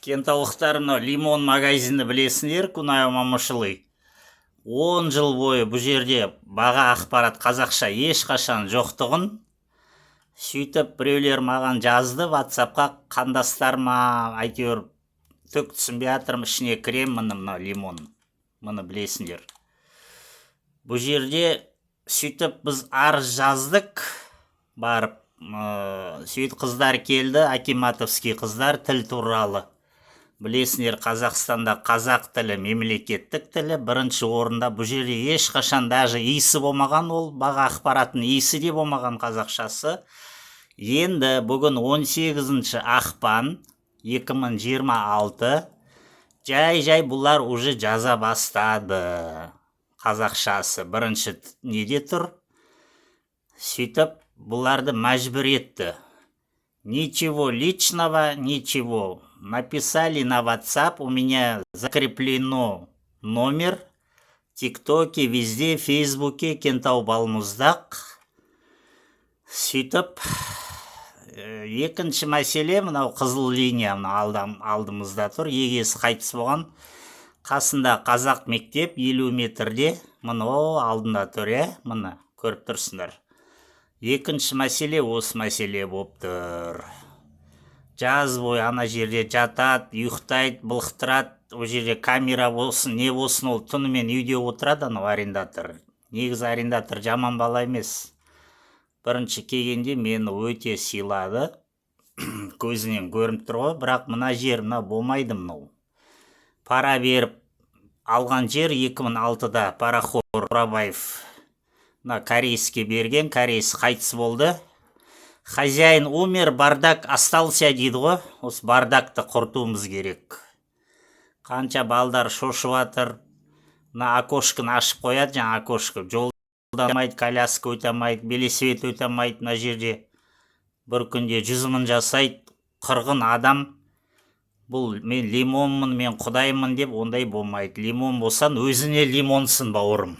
Кентаулықтар мынау лимон магазинді білесіңдер, Кунай Момышұлы. 10 жыл бойы бұл жерде баға ақпарат қазақша ешқашан жоқтығын, сөйтіп біреулер маған жазды WhatsAppқа, қандастар ма, әйтеуір түк түсінбей жатырмын, ішіне крем, мынау лимон, мұны білесіңдер. Бұл жерде сөйтіп біз арыз жаздық, барып, сөйтіп қыздар келді, Акиматовский қыздар, тіл туралы. Білесіңдер, Қазақстанда қазақ тілі мемлекеттік тілі бірінші орында. Бұл жерде ешқашан даже иісі болмаған, ол баға ақпаратын иісі де болмаған қазақшасы. Енді бүгін 18 ақпан 2026 жай бұлар уже жаза бастады. Қазақшасы бірінші неде тұр? Сөйтіп бұларды мәжбүр етті. Ничего личного, ничего. Написали на WhatsApp, у меня закреплено номер, ТикТоке, везде, Фейсбуке, Кентау Балмұздақ. Сөйтіп, екінші мәселе, мынау қызыл линия алдымызда тұр, егесі қайтыс болған. Қасында қазақ мектеп 50 метрде, мынау алдында тұр, мына көріп тұрсыңдар. Екінші мәселе осы мәселе болып тұр. Жаз бойы ана жерде жатады, ұйықтайды, былықтырады. Ол жерде камера болсын, не болсын, ол түнімен үйде отырады, анау арендатор. Негізі арендатор жаман бала емес. Бірінші келгенде мені өте сыйлады. Көзінен көрініп тұр ғой, бірақ мына жер болмайды мынау. Пара беріп алған жер 2006-да пароход Бурабаев корейске берген, корейс қайтыс болды. Хозяин умер, бардак остался дейді ғой. Осы бардакты құртуымыз керек. Қанша балдар шошып жатыр. Мына окошканы ашып қояды, жаңа окошко. Жолда өтемейді, коляска өтемейді, велосипед өтемейді. Мына жерде бір күнде 100 мың жасайды. Қырғын адам. Бұл мен лимонмын, мен құдаймын деп ондай болмайды. Лимон болсан өзіне лимонсын, бауырым.